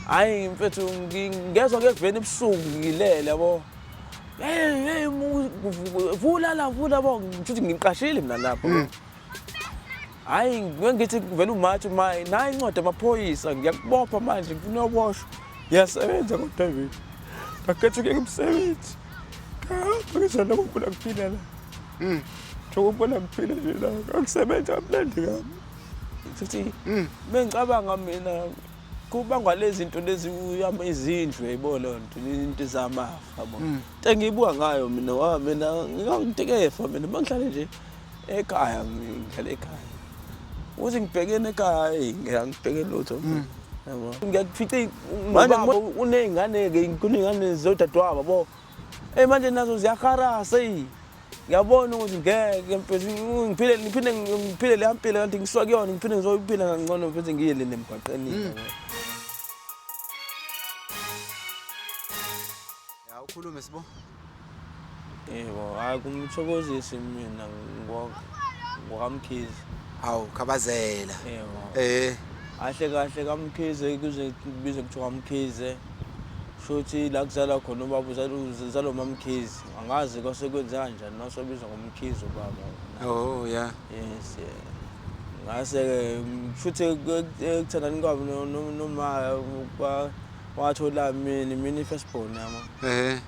Hayi mfethu ngezwa ke kuvena ebusuku ngilele yabo. Hey vula la vula bo ngithi ngiqashile mina lapho. Hayi ngithi kuvela umathi maye nayi incwadi amaphoyisa ngiyakubopha manje ngifuna ukuboshwa. Ngiyasebenza kodwa David. Ngakhetha ke umsebenzi. Ngizana ukubona kuphila la. Ngokubona kuphila nje la. Angisebenza kamnandi kabi. Futhi mengicabanga mina kubangwa lezi zinto lezi uyama izindlu yayibona lonto into zamafa yabo. Into engiyibuka ngayo mina ngingantikefa mina mangihlale nje ekhaya ngihlala ekhaya. Uthi ngibhekene ekhaya ngiyangibhekene lutho. Yabo. Ngiyakufica manje unezingane ke kunezingane zodadewabo yabo. Manje nazo ziyaharasa ngiyabona ukuthi ngeke mfethu ngiphile le mpilo kanti ngisuka kuyona ngiphinde ngizoyiphila ngangcono mfethu ngiyele nemgwaqeni yabo. Ya ukhulume sibo. Yebo, hayi kumthokozisi mina ngokaMkhize. Hawu khabazela. Yebo. Kahle kaMkhize kuze kubize kuthiwa kaMkhize. Shothi la kuzala khona ubaba uzalo maMkhize. Angazi kwase kwenze kanjani nosobizwa ngomkhize ubaba. Oh yeah. Yes. Ngase futhi ekuthandani kwabo noma wathola mina firstborn yami.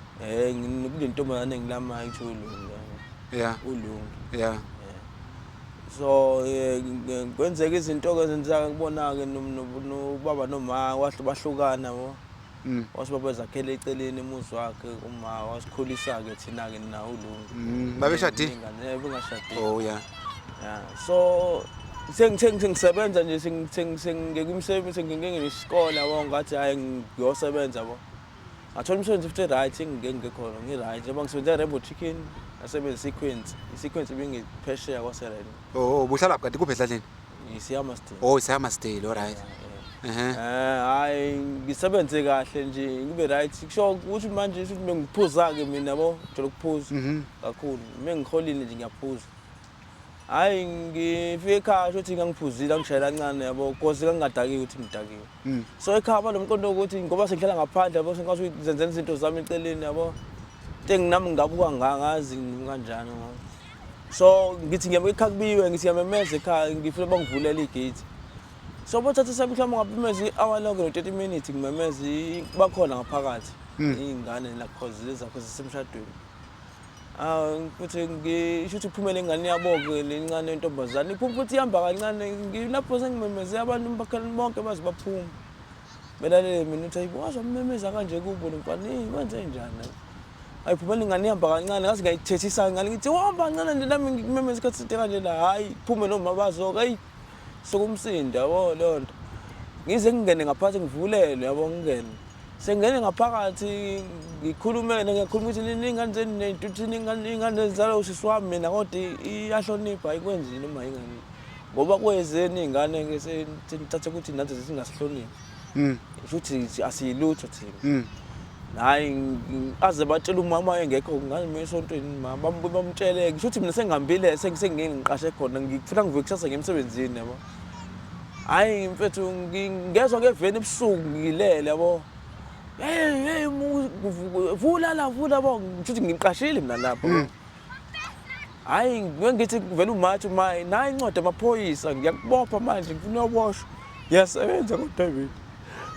Ngilintombazane engilamayo kuthi uLunga. Yeah. uLunga. Yeah. So kwenzeka izinto ke zenzeka kubona ke nobaba noma bahlukana yabo. Wasibaba ezakhele eceleni emuzi wakhe uma wasikhulisa ke thina ke na uLunga. Babeshadile? Bengashadile. Oh yeah. Yeah. So sengisebenza nje ngekimsebenzi ngingeke ngesikole yabo ngathi hayi ngiyosebenza yabo. Ngathola umsebenzi futhi right ngikhona ngi-right njengoba ngisebenza eRainbow Chicken ngasebenza isequence bengiphesheya kwaSerena. Oh buhlala kanti kuphi edladleni? Isiyamasdale. Oh Isiyamasdale, all right. Hayi ngisebenze kahle nje ngibe right kusho ukuthi manje ukuthi bengiphuza ke mina yabo ngijolo ukuphuza kakhulu mengiholile nje ngiyaphuza. Hayi ngifike ekhaya shothi ngangiphuzile ngishayela kancane yabo because ngangadakiwe ukuthi ngidakiwe. So ekhaya banomqondo ukuthi ngoba sengihlala ngaphandle yabo sengathi zenzela izinto zami eceleni yabo. Into enginami ngabuka ngazi kanjani ngoba. So ngithi ngiyabe ekhaya kubiwe ngithi ngiyamemeza ekhaya ngifuna bangivulele igate. So bathatha sami mhlawumbe ngaphameza i-hour lonke no 30 minutes ngimemeza bakhona ngaphakathi izingane la cause lezakho zisemshadweni. Futhi ngisho ukuthi uphumele ingane yabo-ke lencane yentombazane iphuma futhi ihamba kancane ngilapho sengimemeze abantu bakhala bonke baze baphuma belalele mina uthi hayibo wazomemeza kanje kubo mfana wenze njani ayiphumela ingane ihamba kancane ngathi ngiyayithethisa ngale ngithi uhamba kancane nje nami ngimemeza isikhathi side kanje la hayi phume noma bazoke hayi sokumsinda yabo lonto ngize ngingene ngaphansi ngivulele yabo ngingene sengene ngaphakathi ngikhulumene ngiyakhuluma ukuthi ingane zeni nentuthini ingane zalo usisi wami mina kodwa iyahlonipha ayikwenzini noma ingane ngoba kwezeni ingane ke senithatha ukuthi nathi singasihloniphi futhi asiyilutho thina hayi aze batshela umama engekho ngazi mina esontweni mama bamtshele ngisho ukuthi mina sengihambile sengingeke ngiqashe khona ngifuna ngivuke kusasa ngemsebenzini yabo. Hayi mfethu ngezwa ke vena ebusuku ngilele yabo. Hey vula la vula bo ngithi ngiqashile mina lapho. Hayi ngithi kuvela umathi maye nayi incwadi amaphoyisa ngiyakubopha manje ngifuna ukuboshwa. Ngiyasebenza kodwa David.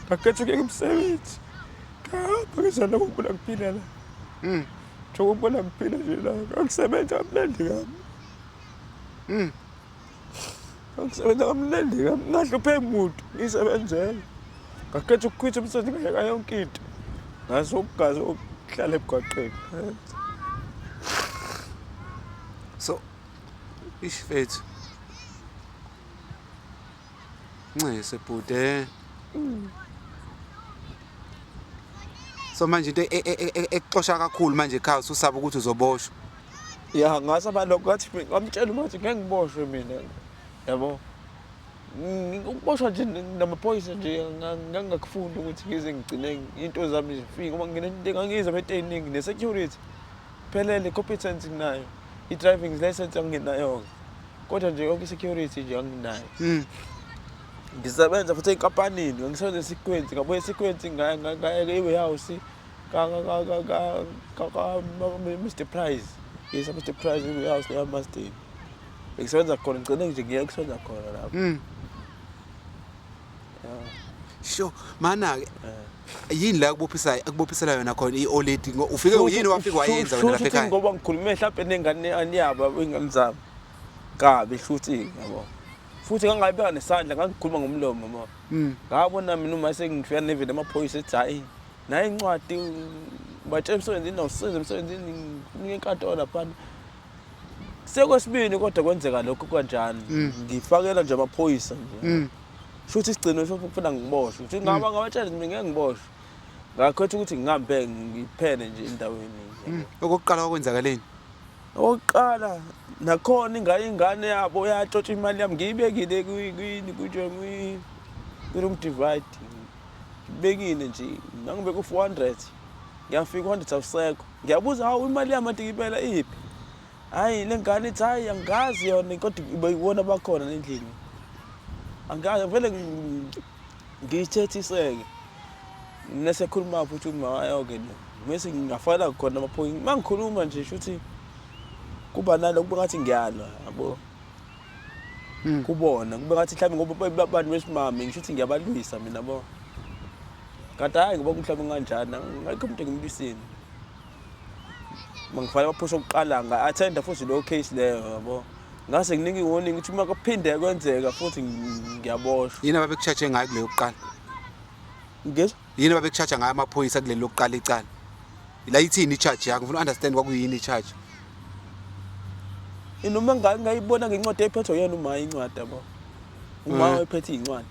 Ngakhetha ke umsebenzi. Ngizana ukubona kuphila la. Ngokubona kuphila nje la. Angisebenza kamnandi kabi. Angisebenza kamnandi kabi. Ngahluphe umuntu ngisebenzela. Ngakhetha ukukhwitha umsebenzi ngayeka yonke into. Ngazokugaza ukuhlala emgwaqeni. So isifethu. Ncese bhude. So manje into ekuxosha kakhulu manje ekhaya usaba ukuthi uzoboshwa. Ya ngasaba lokho ngathi ngamtshela ukuthi ngeke ngiboshwe mina. Yabo. Ukuboshwa nje namaphoyisa nje ngangakufunda ukuthi ngize ngigcine into zami zifike ngoba nginento engangizwa eteyiningi ne-security. Phelele competence nginayo. I-driving license anginayo. Kodwa nje yonke i-security nje anginayo. Ngisebenza futhi enkampanini, ngisebenza eSequence, ngabuya eSequence ngaya e-warehouse Mr Price. Yes, Mr Price i-warehouse eMarsden. Ngisebenza khona, ngigcine nje ngiya kusebenza khona lapho. Sho, mana-ke yini la akubophisela yona khona i-oledi ufike yini wafika wayenza wena lapha ekhaya? Ngoba ngikhulume mhlawumbe nengane yabo ingane zami kabi hluthi yabo. Futhi ngangayibeka nesandla ngangikhuluma ngomlomo yabo. Ngabona mina uma sengifika nevele amaphoyisa ethi hayi nayi incwadi batshela emsebenzini awusize emsebenzini nginkantolo lapha. Sekwesibini kodwa kwenzeka lokho kanjani. Ngifakela nje amaphoyisa nje. Futhi isigcino sokufuna ngiboshwe. Uthi ngaba ngabatshela mina ngeke ngiboshwe. Ngakhetha ukuthi ngihambe ngiphene nje endaweni. Okokuqala okwenzakaleni? Oqala nakhona ingane yabo yatshotshwa imali yami ngiyibekile room divide. Ngibekile nje ngangibeka u400. Ngiyafika 100 awusekho. Ngiyabuza hawu imali yami antikibela iphi? Hayi lengane ithi hayi angazi yona kodwa bayibona bakhona endlini. Angazi vele ngiyithethiseke. Nesekhuluma futhi uma ayoke mase ngingafala khona amaphoyisa. Mangikhuluma nje futhi kuba nalokho ngathi ngiyalwa yabo. Kubona kube ngathi mhlawumbe ngoba abantu besimame ngisho ukuthi ngiyabalwisa mina yabo. Kanti hayi ngoba mhlawumbe kanjani ngakho umuntu ngimlwisini. Mangifala amaphoyisa okuqala nga-attenda futhi lo case leyo yabo. Ngase nginika iwarning ukuthi uma kuphinde kwenzeka futhi ngiyaboshwa. Yini ababekuchaje ngayo kuleyo kuqala? Ngizwa? Yini ababekuchaja ngayo amaphoyisa kuleli lokuqala icala? La ithini i-charge yakho? Ngifuna understand kwakuyini i-charge. Noma ngayibona ngencwadi ephethwe yena uma incwadi yabo. Uma ephethe incwadi.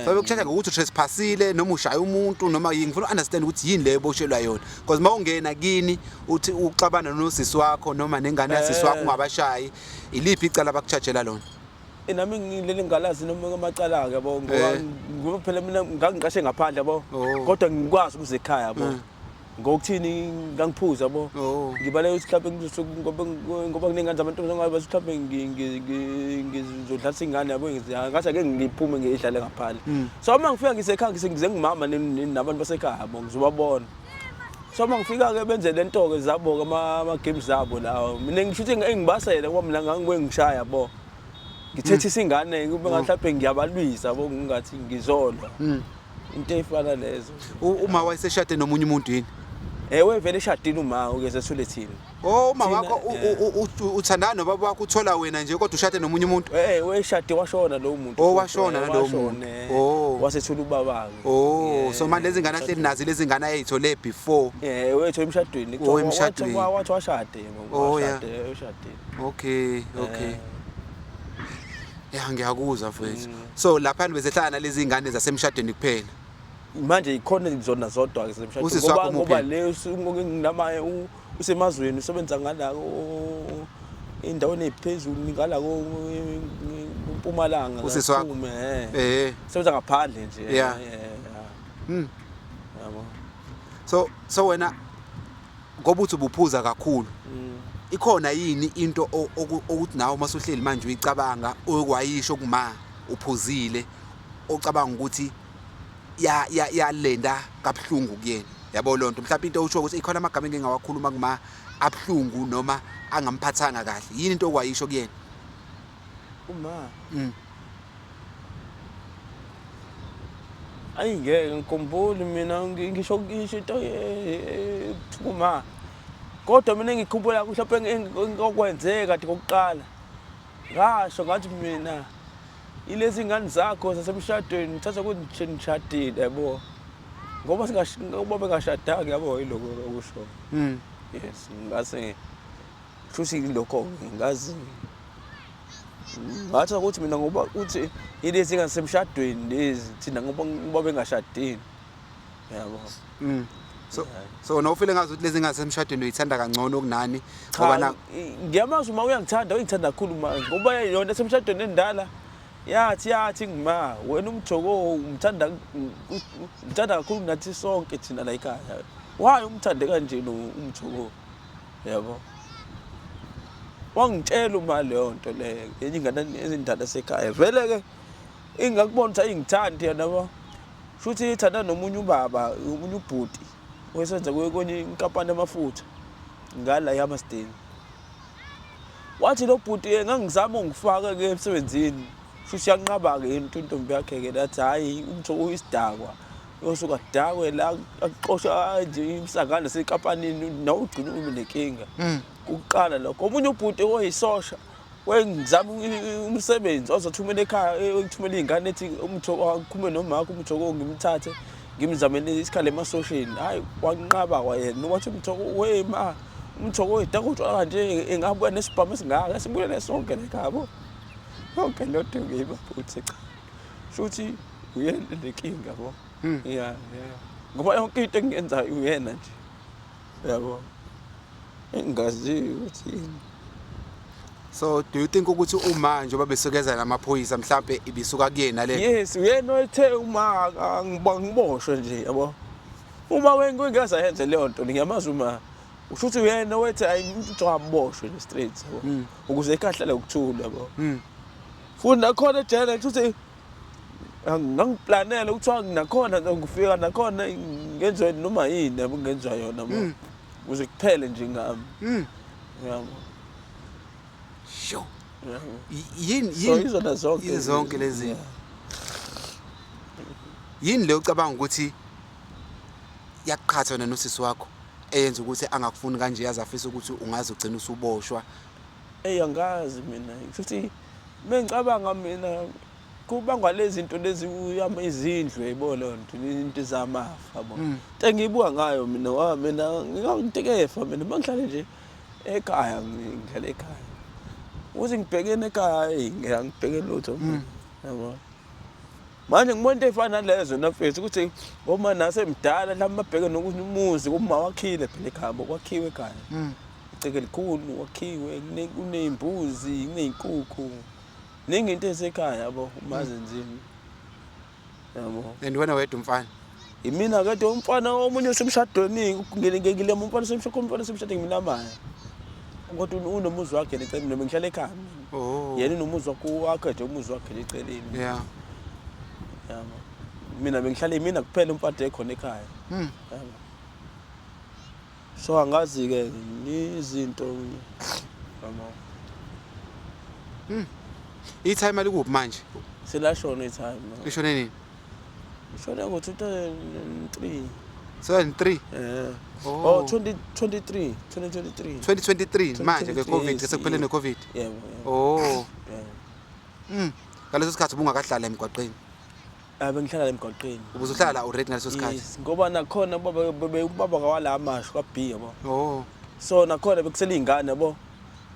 So bekuchaja ngokuthi trespassile noma ushaya umuntu noma yini ngifuna understand ukuthi yini le eboshelwa yona because mawungena kini uthi uxabana nosisi wakho noma nengane yasisi wakho ungabashayi iliphi icala abakuchajela lona? Nami ngilele ngalazi noma amacala ke yabo ngoba phela mina ngangiqashe ngaphandle yabo kodwa ngikwazi ukuze ekhaya yabo. Ngokuthini ngangiphuza yabo. Ngibale ukuthi mhlawumbe ngoba kunengane zabantu ngabe mhlawumbe ngizodlalisa ingane yabo ngathi ake ngiphume ngidlale ngaphandle. So uma ngifika ngisekhaya ngize ngimama nabantu basekhaya yabo ngizobabona. So uma ngifika ke benze lento ke zabo ama games zabo lawo mina ngisho ukuthi engibasela ngoba mina ngangibuye ngishaya yabo. Ngithethisa ingane kube mhlawumbe ngiyabalwisa yabo ngingathi ngizolwa. Into efana lezo. Uma wayeseshade nomunye umuntu yini? Ewe vele eshadile uma ukeze Sulethini. Uma wakho uthandana nobaba wakho uthola wena nje kodwa ushade nomunye umuntu? Weshade washona lo muntu. Washona nalo muntu. Wasethula ubaba ke. So manje lezi ngane ahleli nazi lezi ngane ayithole before. Wethu emshadweni. Wathi washade yebo. Eshadile. Okay. Ya ngiyakuzwa mfethu. So lapha bezehlala lezi ngane zasemshadweni kuphela. Manje ikhona izona zodwa ke zemshado ngoba le nginamaye usemazweni usebenza ngala endaweni ephezulu ngala ko eMpumalanga ngaphume sebenza ngaphandle nje yabo. So wena ngoba uthi ubuphuza kakhulu ikhona yini into ukuthi nawe masuhleli manje uyicabanga okwayisho kuma uphuzile ocabanga ukuthi yalenda kabhlungu kuyena yabo lonto mhlawumbe into usho ukuthi ikhona amagama engingawakhuluma kuma abhlungu noma angamphathanga kahle yini into okwayisho kuyena uma ayingeke ngikhumbule mina ngisho into uma kodwa mina ngikhumbula mhlawumbe ngokwenzeka kade kokuqala ngasho ngathi mina ilezi ngane zakho zasemshadweni ngithatha ukuthi ngishadile yabo ngoba ngoba bengashadanga yabo yiloko okusho yes ngase futhi lokho ngazi ngathi ukuthi mina ngoba uthi ilezi ngasemshadweni lezi thina ngoba bengashadile yabo so no feeling ngathi lezi ngasemshadweni uyithanda kangcono kunani ngoba ngiyamazi uma uyangithanda uyithanda kakhulu ngoba yona esemshadweni endala yathi ngima wena umjoko umthanda kakhulu nathi sonke thina la ekhaya waye umthande kanje lo umjoko yabo wangitshela uma leyo nto le enye ingane ezindala sekhaya vele ke ingakubona ukuthi ayingithandi yena yabo futhi ithanda nomunye ubaba umunye ubhuti wesenza kwenye inkampani yamafutha ngala yaMasdeni wathi lo bhuti ngangizama ngifaka ke emsebenzini futhi yanqaba ke intombi yakhe ke lathi hayi umthoko uyisidakwa yosuka dakwe la aqosha nje imsangano sekampanini nawugcina unenkinga ukuqala lokho omunye ubhuti oyisosha wengizama umsebenzi ozothumela ekhaya ukuthumela izingane ethi umthoko akukhume nomakho umthoko ngimthathe ngimzamele isikhale emasosheni hayi wanqaba kwayena wathi umthoko wema umthoko oyidakutshwa kanje engabuya nesibhamu esingaka sibuyele sonke lekhabo yonke lento ngiyibaphuthi cha futhi uyena lenkinga bo yeah ngoba yonke into engiyenzayo uyena nje yabo engazi ukuthi So do you think ukuthi uma nje babesekeza namaphoyisa mhlambe ibisuka kuyena le yes uyena othe uma ngiboshwe nje yabo uma wengeza yenze leyo nto ngiyamazi uma ushuthi uyena wethi ayi umuntu waboshwe le straight yabo ukuze ekahlale ukuthula yabo futhi nakhona ejele futhi angangiplanela ukuthi nakhona ngifika nakhona ngenziwe noma yini yabo ngenzwa yona yabo ukuze kuphele nje ngami yabo sho yini zonke lezi yini le ucabanga ukuthi yaqhatha wena nosisi wakho eyenza ukuthi angakufuni kanje yazi afisa ukuthi ungaze ugcina usuboshwa angazi mina futhi mengicabanga mina kubangwa lezi zinto lezi uyama izindlu yayibona nto into zamafa yabo into engiyibuka ngayo mina ngingangitekefa mina mangihlale nje ekhaya ngihlale ekhaya uthi ngibhekene ekhaya ngiyangibhekene lutho yabo manje ngibona into efana nalezo nafethu ukuthi ngoma nasemdala la mabheke nokuthi umuzi kuma wakhile phela ekhaya kwakhiwe ekhaya iceke likhulu wakhiwe kunezimbuzi kunezinkukhu ningi into esekhaya yabo umazi nzima yabo and wena wedwa umfana imina kade umfana omunye usemshadweni ngile umfana semshadweni mina manje kodwa unomuzi wakhe leceleni noma ngihlala ekhaya yena unomuzi wakhe nje umuzi wakhe leceleni yeah yabo mina bengihlala mina kuphela umfade ekhona ekhaya yabo so angazi ke izinto yabo itime alikuphi manje selashona itime lishone nini ishone ngo-2003 73 2023 manje ke covid sekuphele ne covid yebo ngaleso sikhathi ubungakahlala emgwaqeni bengihlala emgwaqeni ubuzohlala already ngaleso sikhathi ngoba nakhona ubaba kawala amasho kwaB yabo so nakhona bekusela izingane yabo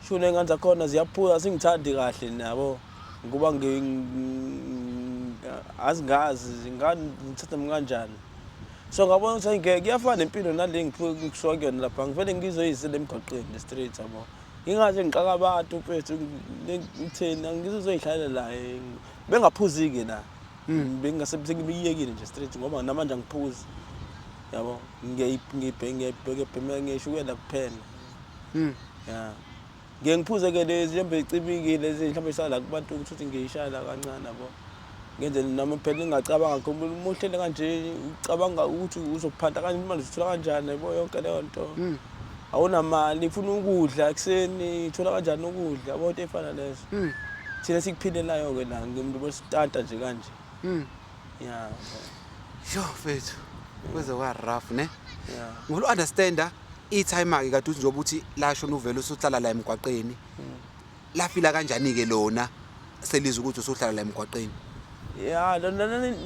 shune ngane zakhona ziyaphuza singithandi kahle nabo ngoba azingazi ingane ngithatha kanjani so ngabona ukuthi ngeke kuyafana impilo nale ngikusuka kuyona lapha ngivele ngizoyisela emgwaqeni le street yabo ngingaze ngiqaka abantu mfethu ngithena ngizoyihlalela la bengaphuzike la bengasebenzekiyekile nje street ngoba namanje angiphuzi yabo ngiyibheke ngiyishukela kuphela yeah ngiyengiphuze ke lezi mhlambe icibikile mhlambe isala kubantu ukuthi ngiyishayela kancane yabo ngenze nami phela ngingacabanga ngoba umuhlele kanje ucabanga ukuthi uzokuphanda kanje imali uzithola kanjani yabo yonke leyo nto awunamali ufuna ukudla ekseni uthola kanjani ukudla yabo into efana lezo thina sikuphilelayo ke la ngimuntu besitata nje kanje yeah sho mfethu kuze kwa rough ne yeah ngulu understanda itime ke kade njengoba uthi lasho novela usuhlala la emgwaqeni lafila kanjani ke lona selizwe ukuthi usuhlala la emgwaqeni yeah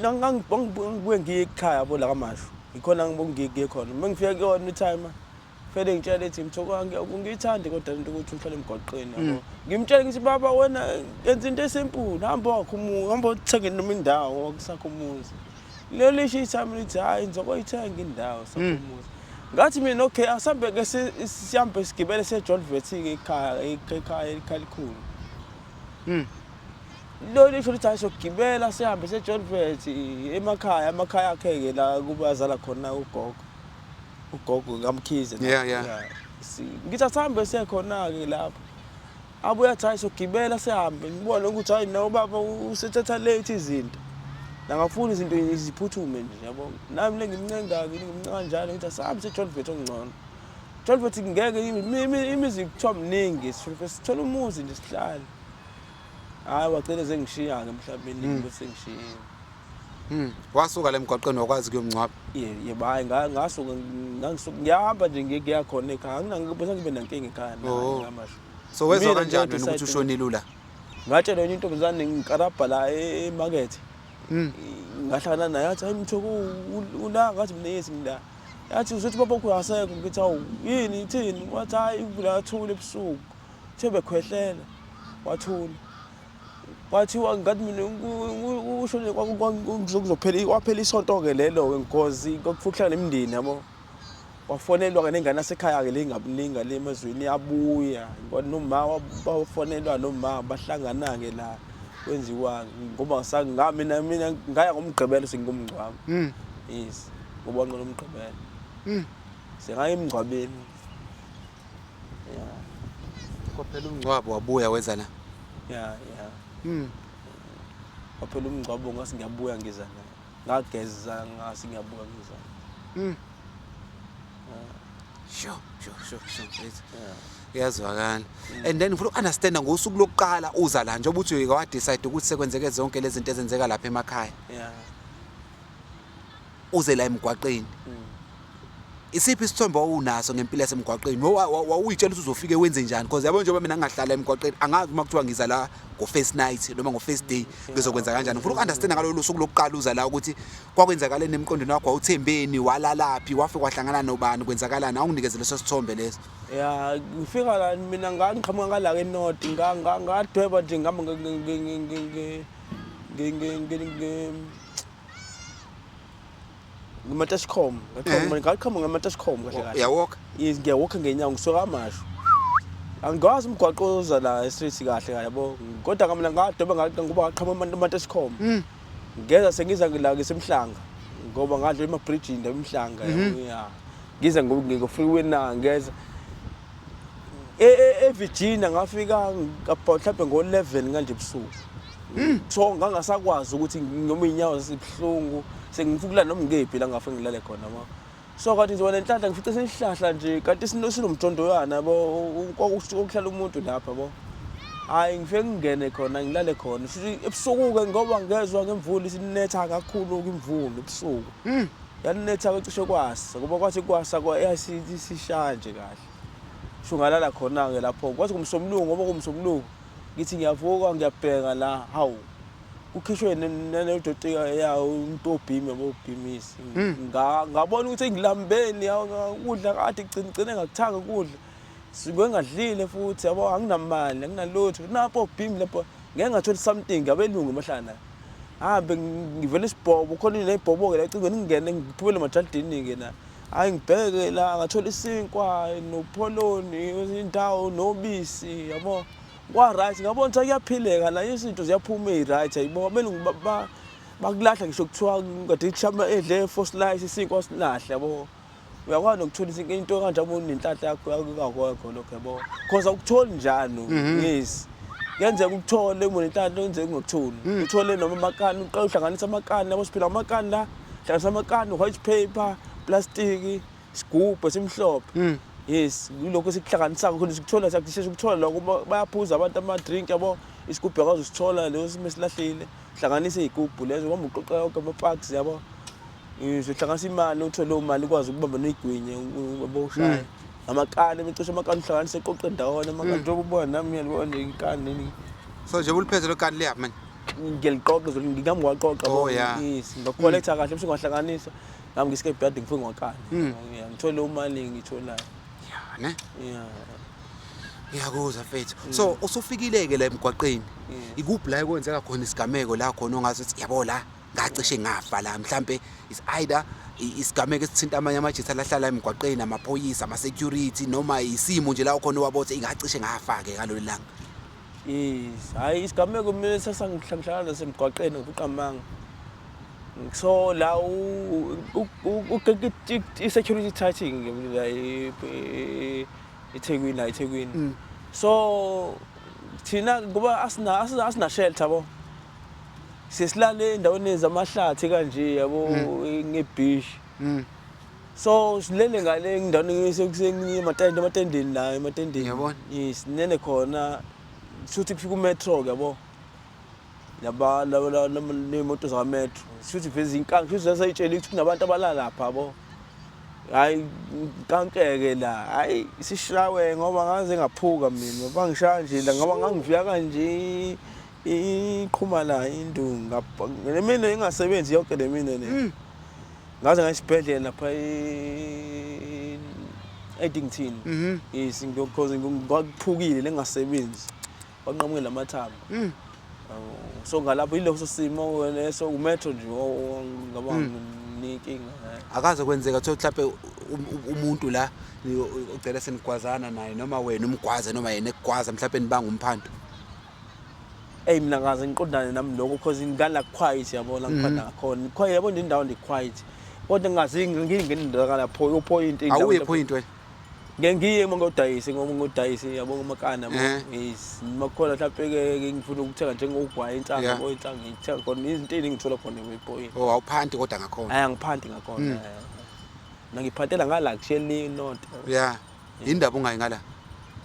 nangangibuye ngiye ekhaya yabo la kamasho ikhona ngibongiye khona mengifika kuyona itime vele ngitshela ethi mthoko ngiyithandi kodwa into ukuthi uhlale emgwaqeni yabo ngimtshela ngithi baba wena yenza into esimple hamba uthenge noma indawo wakusakho umuzi lelo lisho itime lithi hayi ngizokoyithenga indawo sakho umuzi ngathi mina okay asambe ke sihambe sigibele seJohn ke ekhaya elikhulu lo lisho lithi ayisogibela sihambe seJohn emakhaya akhe ke la kubazala khona ugogo ngamkhize yeah ngithi asambe sekhona ke lapho abuye athi hayi sogibela sihambe ngibona ukuthi hayi nawe baba usethatha late izinto nangafuni izinto iziphuthume nje yabo nami lengimncengake ngimncane kanjalo ngithi asahambe seJohn ongcono Johnvet ngeke imizi kuthiwa mningi sithola umuzi nje sihlale hayi wacela zengishiya ke emhlabeni bese ngishiya wasuka la emgwaqeni wakwazi kuyomncwaba yebo hayi ngasuka ngiyahamba nje ngiya khona ekhaya anginangibona ngibe nankinga ekhaya ngamasho so wezwa kanjani wena ukuthi ushonile la ngatshela enye intombazane ngikarabha la emarket ngahlangana naye athi hayi mthoko ula ngathi mina yesi ngila yathi uzothi baba kuyasekho ngithi awu yini ithini wathi hayi ivula yathula ebusuku thebe khwehlela wathula wathiwa ngathi mina ushone kwakuzophela waphela isonto ke lelo ke ngozi kokufuhla nemindeni yabo wafonelwa ke nengane asekhaya ke lengabulinga le emazweni yabuya ngoba noma bafonelwa noma bahlangana ke la kwenziwa ngoba mina ngaya ngomgqibelo sengumngcwabo yes ngoba ngqondo umgqibelo sengaye emngcwabeni kophela umngcwabo wabuya wenza la waphela umngcwabo ngase ngiyabuya ngiza la ngageza ngase ngiyabuya ngiza sure yazwakala and then ufuna understand ngosuku lokuqala uza la njengoba uthi wa decide ukuthi sekwenzeke zonke lezi zinto ezenzeka lapha emakhaya uze la emgwaqeni isiphi isithombe unaso ngempilo yasemgwaqeni wawuyitshela ukuthi uzofika wenze njani because yabo njengoba mina ngingahlala emgwaqeni angazi uma kuthiwa ngiza la ngo first night noma ngo first day ngizokwenza kanjani ufuna understand ngalolu suku lokuqala uza la ukuthi kwakwenzakala nemqondweni wakho awuthembeni walalaphi wafika kwahlangana nobani kwenzakalana awunginikeze leso sithombe leso ngifika la mina ngiqhamuka ngala ke north ngadweba nje ngihamba Matashcom ngaqhamuka ngamatashcom kahle kahle uyawalk ngiyawalk ngenyawo ngisuka amasho angigazi umgwaqo oza la street kahle yabo kodwa ngamina ngadweba ngoba ngaqhamuka amatashcom ngeza sengiza la ke semhlanga ngoba ngadla emabridge indawo emhlanga ngiza ngofreeway na ngeza eVirginia ngafika mhlawumbe ngo11 kanje ebusuku so ngangasakwazi ukuthi noma inyawo zibhlungu sengifukula noma ngephi la ngafike ngilale khona ma so kanti nje wena enhlanhla ngifice senihlahla nje kanti sinomjondoyana yabo okuhlala umuntu lapha yabo hayi ngifike ngene khona ngilale khona ebusuku ke ngoba ngezwe ngemvula isinetha kakhulu imvula ebusuku yaninetha cishe kwasa ngoba kwathi kwasa yasishaya nje kahle shungalala khona ke lapho kwathi kumsomlungu ngoba kumsomlungu ngithi ngiyavuka ngiyabheka la hawu ukhishwe nenodoti yawo untobhimi yabobhimisi ngabona ukuthi ngilambeni ukudla kade gcine ngakuthanga ukudla sikwe ngadlile futhi yabo anginamali anginalutho napho obhimi lapho ngeke ngatholi something abelungu emahlana hambe ngivele isibhobo khona nebhobo ke la ecingweni ngingene ngiphumele majardini ke na hayi ngibheke la ngathola isinkwa nopholoni indawo nobisi yabo kwa right ngabona ukuthi kuyaphileka la izinto ziyaphuma eziright ayibo abelungu bakulahla ngisho kuthiwa ngade chama edle fossilized isinkwa silahla yabo uyakwazi nokuthola into kanje abonenhlanhla yakho yakho lokho yabo because akutholi njalo yes kuyenzeka ukuthole uma nenhlanhla kuyenzeka ungakutholi uthole noma amakani uqala uhlanganisa amakani labo siphila amakani la hlanganisa amakani white paper plastic isigubhu esimhlophe yes lokho sikuhlanganisaka khona sikuthola sakuthisha ukuthola lokho bayaphuza abantu ama drink yabo isigubhu yakwazi usithola leso sime silahlile hlanganisa izigubhu lezo uma uqoqa yonke ama packs yabo uhlanganisa imali uthola imali ukwazi ukubamba negwinye uboshaya amakani emecisha amakani uhlanganisa eqoqa ndawona amakani njengoba ubona nami yalibona inkani nini so nje uliphethe lokani liyaphi manje ngiyaliqoqa ngingami waqoqa yes ngakhollecta kahle bese ngahlanganisa ngami ngisike bed ngifike ngwakani ngithola imali ngitholayo ne ngiyakuzwa mfethu so usufikileke la emgwaqeni ikuphi la kwenzeka khona isigameko la khona ongathi yabo la ngacishe ngafa la mhlambe is either isigameko esithinta amanye amajita lahlala emgwaqeni amaphoyisa ama security noma isimo nje la khona wabothi ingacishe ngafa ke ngalolu langa yes hayi isigameko mina sasangihlanhlala nasemgwaqeni ngokuqamanga so la i-security tighting la eThekwini so thina ngoba asina shelter yabo sisilale endaweni zamahlathi kanje yabo ngebeach so silele ngale endaweni ematendeni la ematendeni Yabona. yes nene khona futhi kufika umetro yabo laba nemoto za metro futhi veze inkanga futhi zasayitshela ukuthi kunabantu abalala lapha yabo hayi kankeke la hayi sishawe ngoba ngaze ngaphuka mina bangishaya nje la ngoba ngangivika kanje iqhuma la indunga mina engasebenzi yonke le mina ne ngaze ngasibhedlela lapha Eddington yes because ngakuphukile lengasebenzi banqamuke lamathambo so ngalapho ileso simo leso umetro nje ngaba ninkinga akaze kwenzeka mhlawumbe umuntu la ucela senigwazana naye noma wena umgwaze noma yena ekugwaza mhlawumbe nibanga umphanto mina ngaze ngiqondane nami lokho because ngala quiet yabona ngiphanda ngakhona quiet yabona indawo ndi quiet kodwa ngazi ngingena lapho upoint indawo awuye point wena ngiye ngodayisi yabo ngomakana yes makhona mhlawumbe ke ngifuna ukuthenga njengogwayi insanga yabo insanga ngithenga khona izinto eziningi ngithola khona epoint awuphanti kodwa ngakhona angiphanti ngakhona ngiphathela ngala kusheli not yeah indaba ungayingala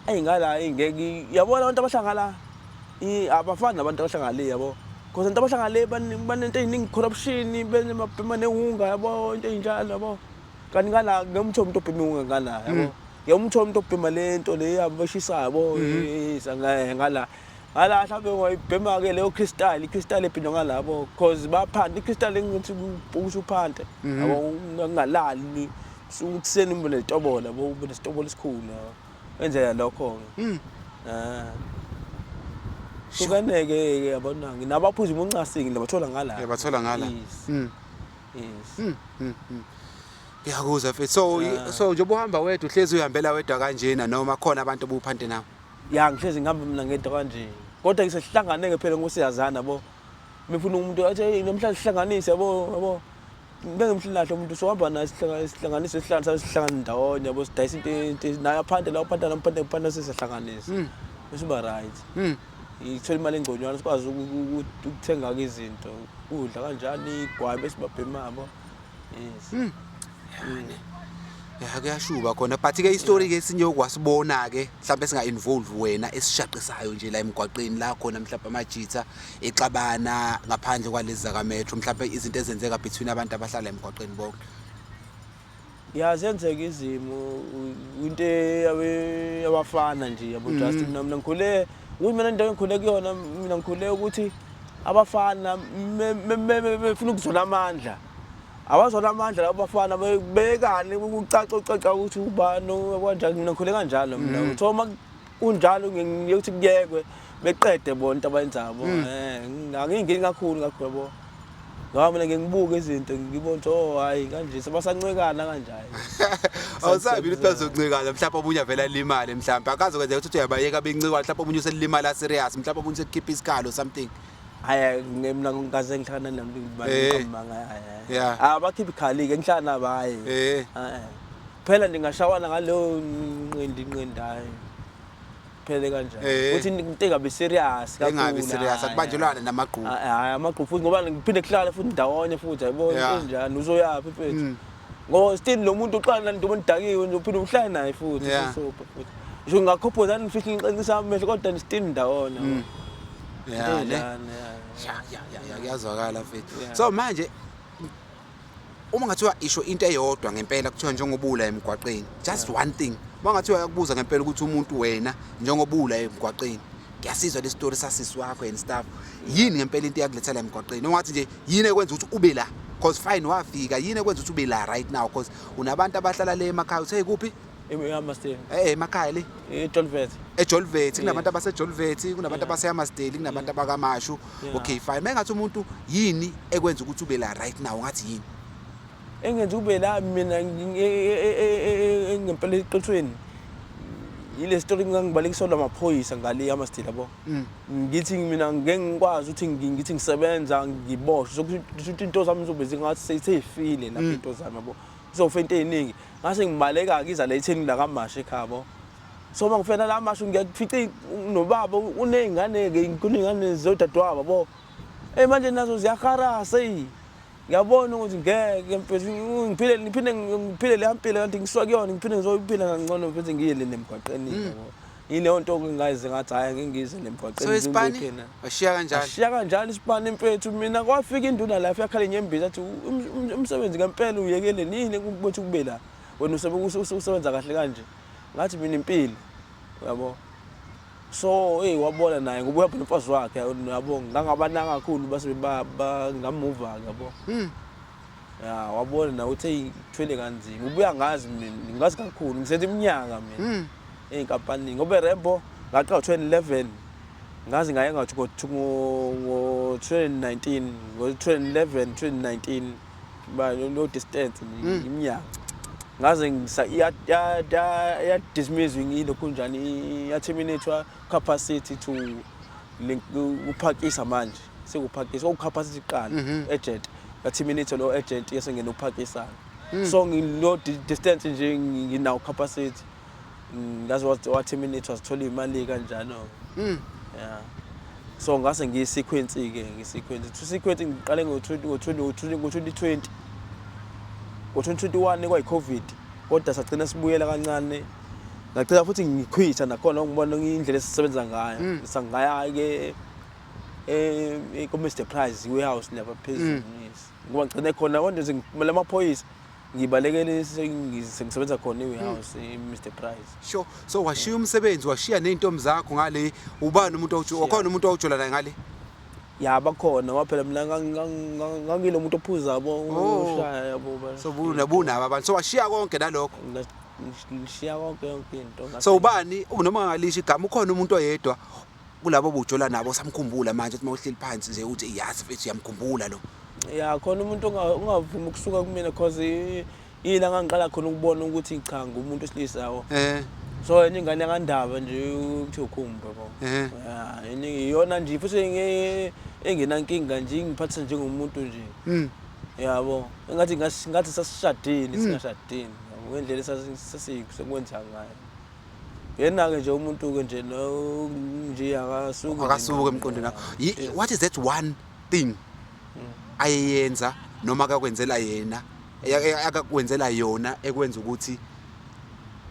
ngala ingeke yabona abantu abahlangala abafana nabantu abahlangale yabo because abantu abahlangale banento eziningi corruption benemabhema nehunga yabo into enjalo yabo kanti ngala ngemtho umuntu obhema ihunga ngala yabo ngiyamthola umuntu obhema lento le abashisa yabo ngala mhlawumbe wayibhema ke leyo crystal ephindwa ngalabo because baphanda crystal engithi ukusho uphante yabo ngalali ukuseni umbone letobola yabo ube nesitobola esikhulu wenzela lokho kukaneke yabona nginabaphuzi umuncasingi labathola ngala yabathola ngala yes ngiyakuzwa mfethu so njengoba uhamba wedwa uhlezi uhambela wedwa kanjena noma khona abantu obuphante nawo ngihlezi ngihamba mina ngedwa kanje kodwa ngisehlanganeke phela ngosiyazana yabo mifuna umuntu athi namhlanje sihlanganise yabo bengimhlahla umuntu sohamba naye sihlanganise sihlangana ndawonye yabo sidayisa into naye aphande la uphanda namphanda sesihlanganisa bese ba right ithola imali engconywana sikwazi ukuthenga izinto udla kanjani igwayi bese babhema yabo yes kuyashuba khona but ke istory ke sinye okwasibona ke mhlawumbe singa involve wena esishaqisayo nje la emgwaqeni la khona mhlawumbe amajitha exabana ngaphandle kwalezi zaka metro mhlawumbe izinto ezenzeka between abantu abahlala emgwaqeni bonke yazenzeka izimo into yabafana nje yabo just mina ngikhule mina into engikhule kuyona mina ngikhule ukuthi abafana befuna ukuzona amandla awazona amandla labafana bekane ukucaca ukuthi ubani kanjani mina ngikhule kanjalo mina uthoma kunjalo ngiyokuthi kuyekwe beqede bonke abayenzabo angingeni kakhulu yabo ngoba mina ngibuka izinto ngibona oh hayi kanje sebasancwekana kanjani awusabi ukuthi bazoncikana mhlawumbe omunye avela ilimali mhlawumbe akazokwenzeka ukuthi uyabayeka bencikwa mhlawumbe omunye uselimala serious mhlawumbe omunye usekhipha isikhalo something hayi mina ngaze ngihlangana nabantu bamanga abakhipha ikhali ke ngihlala baye phela ndingashawana ngaleyo nqindi hayi phele kanjani uthi into engabe serious kakhulu engabe serious akubanjelwana namagqubu hayi amagqubu futhi ngoba ngiphinde kuhlala futhi ndawonye futhi yayibona kanjani uzoyaphi mfethu ngoba still lo muntu uqala into omdakiwe nje uphinde uhlale naye futhi usopa futhi nje ngakhophoza nifihla inqinqisa amehlo kodwa still ndawona kuyazwakala mfethu so manje uma ngathiwa isho into eyodwa ngempela kuthiwa njengobula emgwaqeni just one thing mangathiwa yakubuza ngempela ukuthi umuntu wena njengobula emgwaqeni ngiyasizwa le story sasisi wakho and stuff yini ngempela into yakulethela emgwaqeni ongathi nje yini ekwenza ukuthi ube la because fine wafika yini ekwenza ukuthi ube la right now because unabantu abahlala le emakhaya uthe kuphi eMaster emakhaya le eJolvet kunabantu abaseJolvet kunabantu abaseyamasdale kunabantu abakamashu okay fine mengathi umuntu yini ekwenza ukuthi ube la right now ngathi yini engenza ube la mina ngempela eqithweni ile story ngangibalekiswa amaphoyisa ngale yamasdale yabo ngithi mina ngeke ngikwazi ukuthi ngithi ngisebenza ngiboshwe sokuthi into zami zobe zingathi seyifile lapho into zami yabo zofa into eziningi ngase ngibaleka ke iza la etheni la kamasha ekhabo so mangifena la masho ngiyafica nobaba unezingane kuningane zodadewabo yabo manje nazo ziyaharasa ngiyabona ukuthi ngeke mfethu ngiphile le mpilo kanti ngiswa kuyona ngiphinde ngizoyiphila ngangcono futhi ngiyele nemgwaqeni yabo yileyo nto ngingayize ngathi hayi ngingize nemgwaqeni so isipani washiya kanjani ashiya kanjalo isipani mfethu mina kwafika induna la yakhala inyembezi athi umsebenzi ngempela uyekele nini ukuthi kube la wena usebenza kahle kanje ngathi mina impilo yabo so wabona naye ngoba uyapha nomfazi wakhe yabo ngangabananga kakhulu base ngamuva yabo ya wabona na uthi thwele kanzima ubuya ngazi mina ngazi kakhulu ngisenza iminyaka mina enkampani ngoba Rembo ngaqala 2011 ngazi ngaye ngathi ngo 2019 ngo 2011 2019 ba lo distance iminyaka ngaze ya dismissing ilokhu njani ya terminate capacity to uphakisa manje sekuphakisa capacity qala agent ya terminate lo agent yesengena uphakisa so ngilo distance nje nginawo capacity ngaze wa terminate wasithola imali kanjalo yeah so ngase ngiyisequence ke sequence ngiqale ngo2020 ngo2021 kwayi COVID kodwa sagcina sibuyela kancane ngacela futhi ngikhwitha nakhona ngibona indlela esisebenza ngayo sangaya ke Mr Price warehouse lapha phezulu ngoba ngicine khona wonke ngimela amaphoyisa ngibalekele sengisebenza khona warehouse Mr Price sure so washiya umsebenzi washiya nezintombi zakho ngale ubani umuntu okhona umuntu owujola naye ngale yaba khona waphela mina ngangile umuntu ophuza yabo ushaya yabo so bunaba abantu so washiya konke nalokho ngishiya konke yonke into so ubani noma ngalisha igama ukhona umuntu oyedwa kulabo obujola nabo samkhumbula manje uthi mawuhleli phansi nje uthi yazi mfethu yamkhumbula lo ya khona umuntu ungavuma ukusuka kumina cause yila ngangiqala khona ukubona ukuthi cha ngumuntu esilisawo so yena ingane yakandaba nje uthi ukhumba yabo ya yena iyona nje futhi engenankinga nje ngiphatha njengomuntu nje yabo ngathi sasishadile singashadile ngendlela sesikwenza ngayo yena ke nje umuntu ke nje no nje akasuka emqondweni nakho what is that one thing ayenza noma akakwenzela yena akakwenzela yona ekwenza ukuthi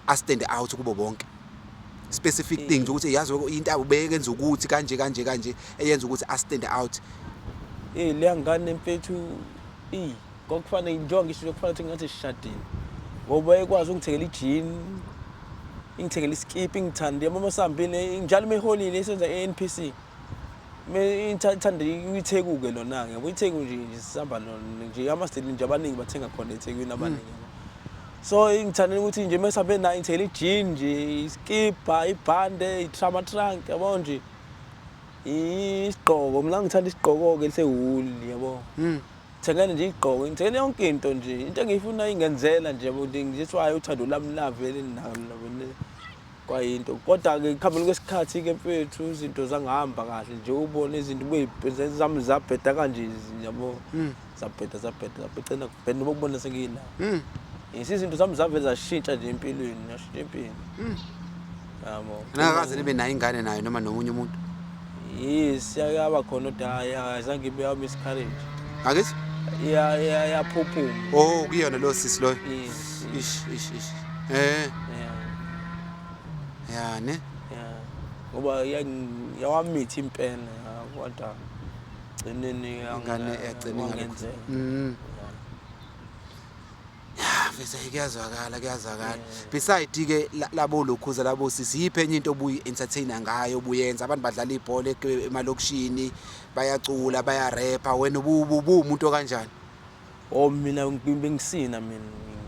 a stand out kubo bonke specific things ukuthi yazi into abubekenza ukuthi kanje eyenza ukuthi a stand out le ngane mfethu kokufanele njengoba ngisho kufanele ukuthi ngathi sishadile ngoba ekwazi ukungithekela ijini ingithekela iskip ngithanda yama masambile njalo meholile isenza eNPC ngithanda ithekuke lona yabo itheku nje sihamba nje ama-state nje abaningi bathenga khona eThekwini abaningi so ngithanda ukuthi nje mesabe nayo ngithekela ijini nje iskipa ibhande itrama trunk yabo nje isigqoko mina ngithanda isigqoko ke sewuli yabo thengene nje igqoko ngithengele yonke into nje into engiyifuna ingenzela nje yabo ngizithwaye uthando lami lavele nalo kwayinto kodwa ke khambeni kwesikhathi ke mfethu izinto zangihamba kahle nje ubone izinto beyibhizinisi zami zabheda kanje yabo zabheda ngicela kubhenda ukubona sengila izinto zami zavele zashintsha nje empilweni yashintsha impilo yabo ngakaze nibe nayo ingane nayo noma nomunye umuntu yes yaba khona kodwa azange ibe yami miscarriage akithi ya phuphuma kuyona lo sisi lo ish ya ne ngoba yawamithi impela kodwa gcineni ingane yagcina ngenzeka bese kuyazwakala beside ke labo lokhuza labo sisi yiphi enye into obuyi entertainer ngayo obuyenza abantu badlala ibhola emalokishini bayacula bayarappa wena umuntu kanjani mina bengisina mina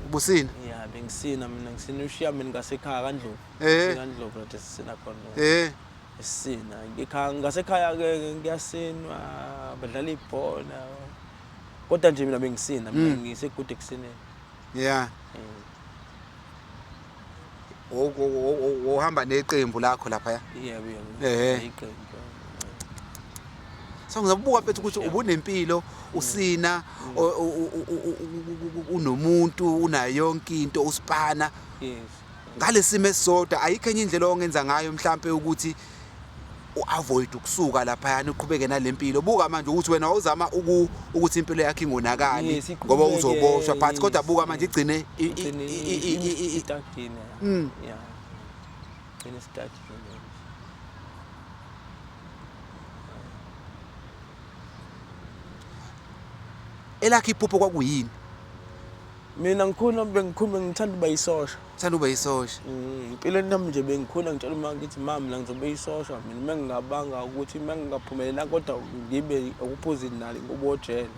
ubusina bengisina mina ngisina ushiya mina ngasekhaya kaNdlovu kaNdlovu lapho sisina khona esina ngikhaya ngasekhaya ke ngiyasinwa badlala ibhola kodwa nje mina bengisina mina ngisekude kusineni yeah uhamba neqembu lakho lapha ya iqembu so ngizabuka mfethu ukuthi ubunempilo usina unomuntu unayo yonke into usipana ngalesimo esisodwa ayikho enye indlela ongenza ngayo mhlambe ukuthi uavoid ukusuka lapha uqhubeke nalempilo buka manje ukuthi wena uzama ukuthi impilo yakhe ingonakali ngoba uzoboshwa but kodwa buka manje igcine istakini yeah igcine istakini elakhe iphupho kwakuyini mina bengikhula ngithanda ukuba yisosha thanda ube yisosha impilo nami nje bengikhula ngitshela uma ngithi mama la ngizobe yisosha mina mengingabanga ukuthi mengingaphumelela kodwa ngibe ukuphuzini nali ngobojele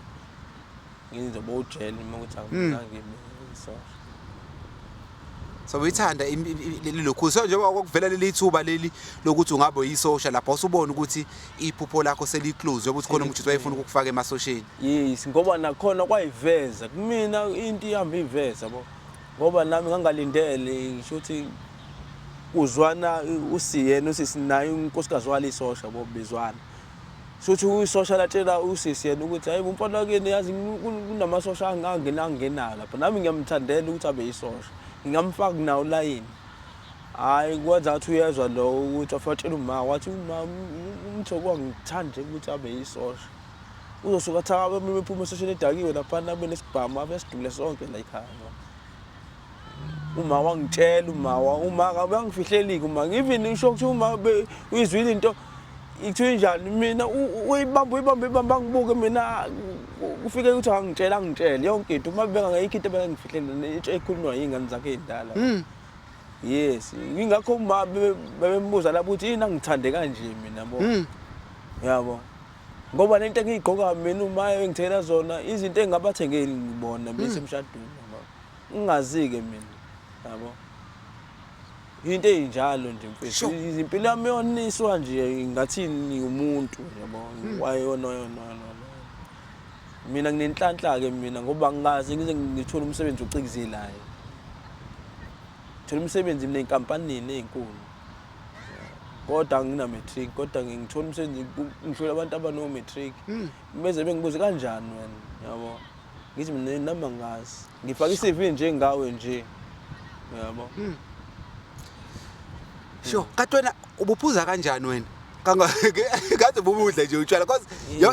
ngizobe ujele uma ukuthi angizange yisosha so uyithanda lokhu so njengoba kokuvela leli thuba leli lokuthi ungabe yisosha lapho usubona ukuthi iphupho lakho seliclose ukuthi khona umuntu wayefuna ukufaka emasosheni yes ngoba nakhona kwayiveza kumina into ihamba iveza yabo ngoba nami ngangalindele ngisho ukuthi uzwana usiyena usisinayo unkosikazi walisosha bo bezwana futhi uyisosha latshela usisi yena ukuthi hayi umfana kene yazi kunamasosha angenalo lapha nami ngiyamthandela ukuthi abe yisosha ngingamfaka nawo line hayi kwenza ukuthi uyezwa lo ukuthi afatshela uma wathi uma umthoko ngithande ukuthi abe yisosha uzosuka thaka bephuma esosheni edakiwe lapha nabe nesibhamu abesidule sonke la ekhaya uma wangitshela uma kabangifihleliki uma even ngisho ukuthi uma uyizwile into ithi njani mina uyibamba ngibuke mina ufike ukuthi angitshela yonke into uma beka ngayikho into bengifihlele ekhulunywa yingane zakhe endala yes ngingakho uma bembuza lapho ukuthi yini angithande kanje mina bo yabo ngoba lento engiyigqoka mina uma engithela zona izinto engabathengeli ngibona bese emshadweni ngingazike mina yabo into enjalo nje mfethu izimpilo yami yoniswa nje ngathini umuntu yabo wayona mina nginenhlanhla ke mina ngoba ngingazi ngize ngithola umsebenzi ocikizelayo thola umsebenzi mina enkampanini ezinkulu kodwa ngina matric kodwa ngithola umsebenzi ngihlola abantu abano matric beze bengibuze kanjani wena yabo ngithi mina nami ngazi ngifaka iCV nje ngawe nje yabo sho kanti wena ubuphuza kanjani wena kade ubudla nje utshwala because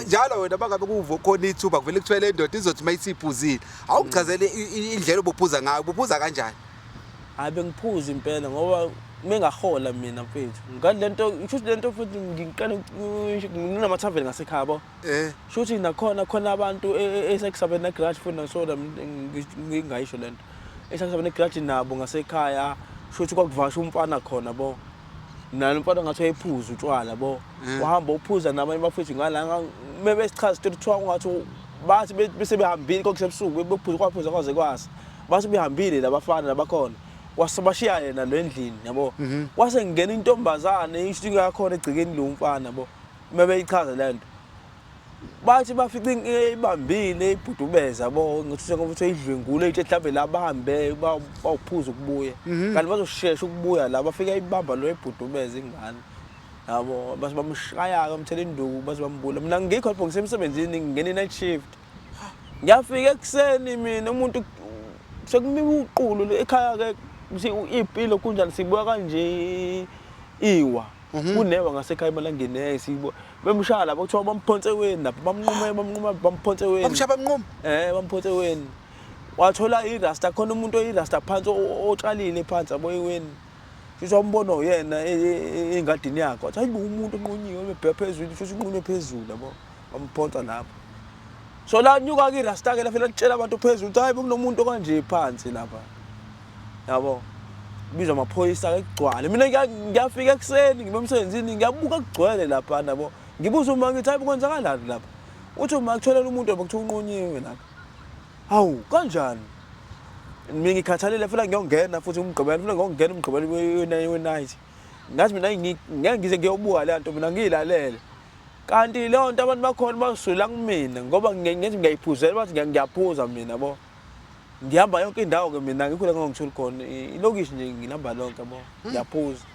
njalo wena bangabe kuvo khona ithuba kuvele kuthwele indoda izothi mayisiphuzile awukuchazele indlela obuphuza ngayo ubuphuza kanjani hayi bengiphuza impela ngoba mengahola mina mfethu ngalento ngisho lento futhi ngiqala nginamathave ngasekhaya bo shuthi nakhona khona abantu esekusabena na garage futhi nasoda ngingayisho lento esekusabena garage nabo ngasekhaya shuthi kwakuvasha umfana khona bo nalo mfana ngathi uyephuza utshwala bo wahamba uphuza nabanye bafethu ngala mebesichaza ukuthi kuthiwa ungathi bathi bese behambile kokusebusuku bephuza kwaphuza kwaze kwasa base behambile labafana labakhona wasabashiya yena lo endlini yabo wase ngena intombazane isho ngakhona egcikeni lo mfana bo mebeyichaza lento bathi bafika ibambile ibhudubeza bo ngithusa ngoba ukuthi idlwengule ithi mhlambe la bahambe bawuphuza ukubuya kanti bazoshesha ukubuya la bafika ibamba lo ibhudubeza ingane yabo base bamshaya kamthela induku base bambula mina ngikho lapho ngisemsebenzini ngingena night shift ngiyafika ekseni mina umuntu sekumika uqulu ekhaya ke impilo kunjani sibuya kanje iwa kunewa ngasekhaya emalangeni sibo bemshaya lapho kuthiwa bamphonse weni lapho bamnquma bamphonse weni bamshaya bamnquma bamphonse weni wathola irasta khona umuntu oyirasta phansi otshalile phansi aboyiweni sisho umbono yena engadini yakhe wathi hayi umuntu onqunyiwe ebebhe phezulu futhi unqunye phezulu yabo bamphonsa lapho so la nyuka ke irasta ke lafela litshela abantu phezulu hayi kunomuntu kanje phansi lapha yabo bizwa amaphoyisa ekugcwala mina ngiyafika ekseni ngibemsebenzini ngiyabuka kugcwele lapha nabo ngibuza uma ngithi hayi kwenzakalani lapha uthi uma kutholela umuntu obekuthi unqunyiwe lapha hawu kanjani mina ngikhathalele futhi ngiyongena futhi umgqibelo futhi ngiyongena umgqibelo we-night ngathi mina ngeke ngize ngiyobuka le nto mina ngiyilalele kanti leyo nto abantu bakhona basula kumina ngoba ngenze ngiyayiphuzela bathi ngiyaphuza mina yabo ngihamba yonke indawo ke mina ngikho la ngangithula khona ilokishi nje ngilamba lonke yabo ngiyaphuza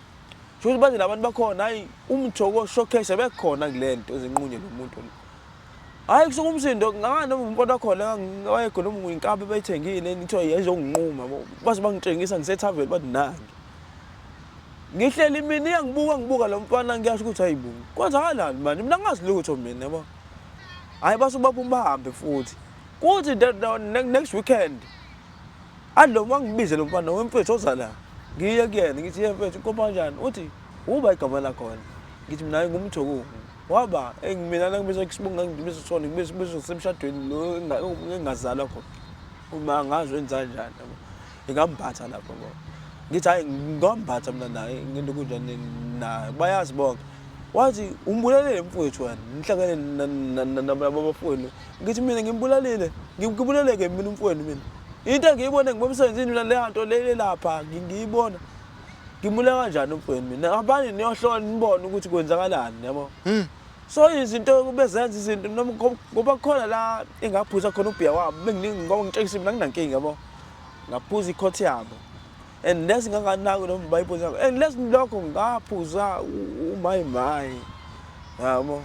futhi bathi labantu bakhona hayi umthoko showcase bekhona kulento ezinqunye lo muntu hayi kusuka umsindo ngana umfana khona wayekhona inkabi bayithengile ngithiwa yayizonginquma base bangitshengisa ngisethaveni bathi nangi Ngihleli mina iyangibuka lo mfana ngiyasho ukuthi hayibo. Kwenzakalani manje? Mina ngazi lutho mina yabo. Hayi basubapha bahambe futhi. Kuthi next weekend. Alo mangibize lo mfana wemfethu oza la. Ngiye kuyena ngithi yemfethu ukhomba kanjani? Uthi uba igama lakho wena. Ngithi mina ngumthoko. Waba engimina nangibizwa kusibonga ngibizwa sona ngibizwa semshadweni lo engazalwa khona. Uma ngazi wenza kanjani yabo. Ngikambatha lapho bo. Ngithi hayi ngombatha mina naye ngento kunjani naye bayazi bonke. Wathi umbulalele mfowethu wena nihlangane nabafowenu. Ngithi mina ngimbulalele ngibuleleke mina umfowenu mina. Into engiyibona ngibomsebenzini mina le nto le lapha ngiyibona. Ngimula kanjani umfowenu mina abanye niyohlola nibone ukuthi kwenzakalani yabo. So izinto kubezenza izinto noma ngoba khona la engaphuza khona ubhiya wabo benginingi ngoba ngitshengisa mina nginankinga yabo. Ngaphuza ikhothi yabo. And lesi nganganaki noma bayiphuza yabo. And lesi lokho ngaphuza umayimayi. Yabo.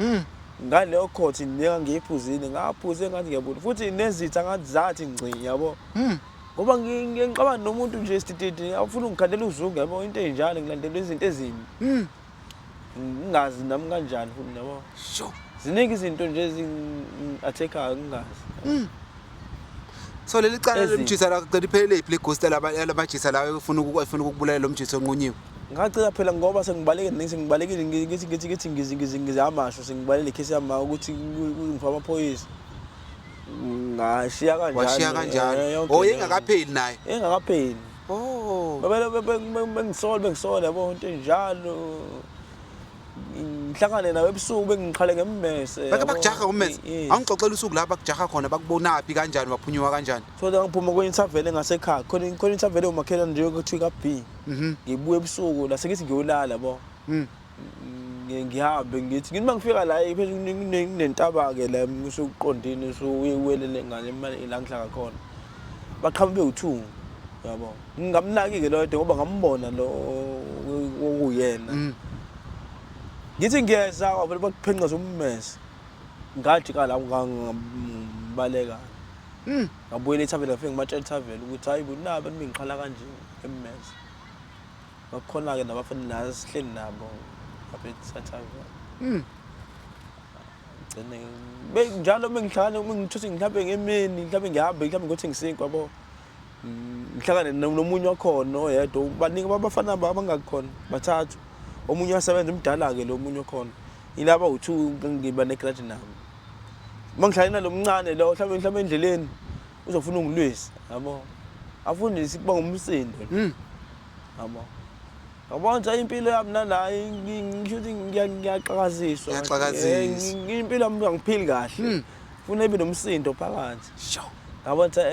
Ngaleyo khothi nika ngiyiphuzile ngaphuze ngathi ngiyabona futhi nezitha ngathi zathi ngci yabo. Ngoba ngiyaqabana nomuntu nje stititi awufuna ungikhandela uzungu yabo into enjalo ngilandela izinto ezimbi. Ngingazi nami kanjani futhi yabo. Sho. Ziningi izinto nje ezingathekayo ngingazi. So leli cala lomjisa la cela iphelele iplay ghost labajisa la ufuna ukubulala lo mjisa onqunyiwe. Ngacela phela ngoba sengibalekile ngithi ngizamasho sengibalele case yami ukuthi ngifama amaphoyisa. Ngashiya kanjani? Washiya kanjani? Oh engakapheli naye. Engakapheli. Oh. Bengisola yabo into enjalo. Ngihlangane nawe ebusuku bengiqhale ngemmese. Bake bakujaha ngommese. Angixoxela usuku la bakujaha khona bakubonaphi kanjani baphunywa kanjani? So la ngiphuma kwe-intervale ngasekhaya khona intervale umakhelana nje ukuthi ka B. Ngibuye ebusuku la sengithi ngiyolala yabo. Ngihambe ngithi mangifika la phezulu kunentaba ke la usuqondini usuwelele ngale imali la ngihlala khona. Baqhamuke be-2 yabo. Ngingamnaki ke lo yedwa ngoba ngambona lo uyena. Ngithi ngiyeza wabona bakuphenqa zommese. Ngathi ka la ngibaleka. Ngabuyela eThavela ngafika ngimatshela eThavela ukuthi hayibo naba ningixhala kanje emmese. Bakhona ke nabafana la sihleli nabo apha eThavela. Gcine njalo mengihlangana ngithuthi ngihlambe ngemini mhlawumbe ngihambe mhlawumbe ngothi ngisinkwa yabo. Ngihlangane nomunye wakhona oyedwa baningi abafana abangakhona bathathu. Omunye wasebenza umdala ke lo munye khona ilaba u2 ngiba negrade nami mangihlala lo mncane lo mhlawumbe endleleni uzofuna ungilwisa yabo afundise ukuba ngumsindo yabo yabona impilo yami nala ngisho ukuthi ngiyaqhakaziswa impilo yami angiphili kahle ufuna ibe nomsindo phakathi sho yabona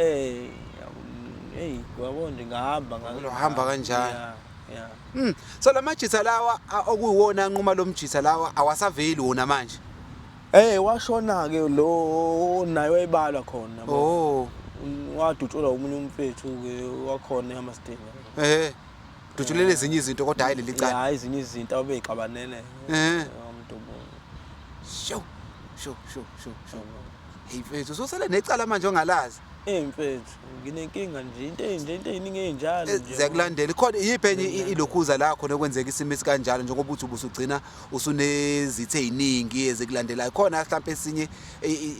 yabona nje ngahamba kanjani so lamajisa lawa okuyiwona anquma lo mjisa lawa awasaveli wona manje washona ke lo naye wayibalwa khona oh wadutshulwa umunye umfethu ke wakhona eMastings dutshulele ezinye izinto kodwa hayi leli cala hayi ezinye izinto abeyixabanele umuntu sho hey mfethu sosele necala manje ongalazi mfethu nginenkinga nje into eyiningi enjalo nje ziyakulandela khona yiphenye ilokhuza la khona okwenzeka isimo esikanjalo njengoba uthi ubusugcina usunezithe eziningi ezikulandelayo khona mhlawumbe esinye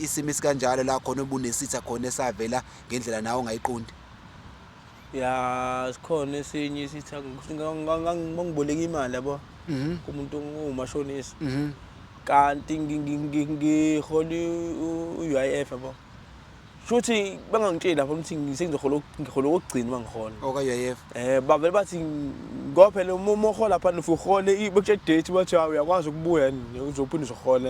isimo esikanjalo la khona obunesitha khona esavela ngendlela nawe ongayiqondi ya sikhona esinye isitha ngiboleka imali yabo kumuntu ongumashonisa kanti ngiholi uUIF yabo futhi bangangitshela lapho ukuthi ngisengizohola okugcina mangihola okaUIF bavele bathi ngophela uma uhola lapha ufuhole bekuthe date bathi uyakwazi ukubuya uzophinda uzohola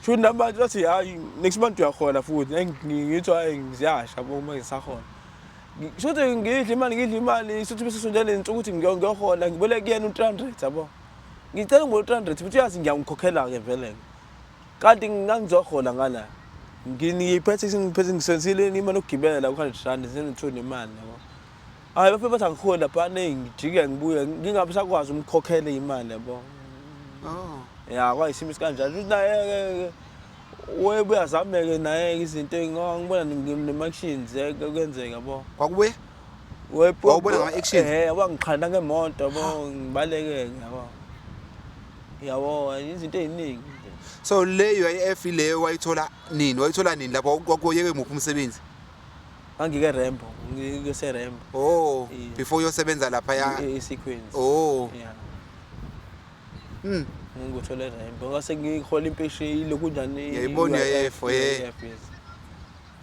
futhi nabantu bathi hayi next month uyahola futhi ngithi hayi ngiziyasha uma ngisahola futhi ngidla imali futhi bese sonjalo into ukuthi ngiyohola ngibole kuyena u300 yabo ngicela ngo300 futhi uyazi ngiyangikhokhela ke vele kanti ngangizohola ngala ngiphethe ngisenzile imali okugibela u100 senithola imali yabo hayi bafike bathi angihola lapha ngijike ngibuye ngingabe sakwazi umkhokhele imali yabo ya kwayisimo sikanjalo ukuthi naye uyazameke naye izinto ngibona nginemachines kwenzeka yabo kwakubuye Wawubona ngama-actions? Wangiqhanda ngemoto yabo ngibaleke yabo izinto eziningi. So le UIF leyo wayithola nini lapho kwakuyeke muphi umsebenzi? Ngangike Rembo, ngise Rembo. Oh, before uyosebenza lapha ya Sequence. Oh. Yeah. Ngithole Rembo ngase ngihola impesheni lokunjani. Yayibona UIF yes.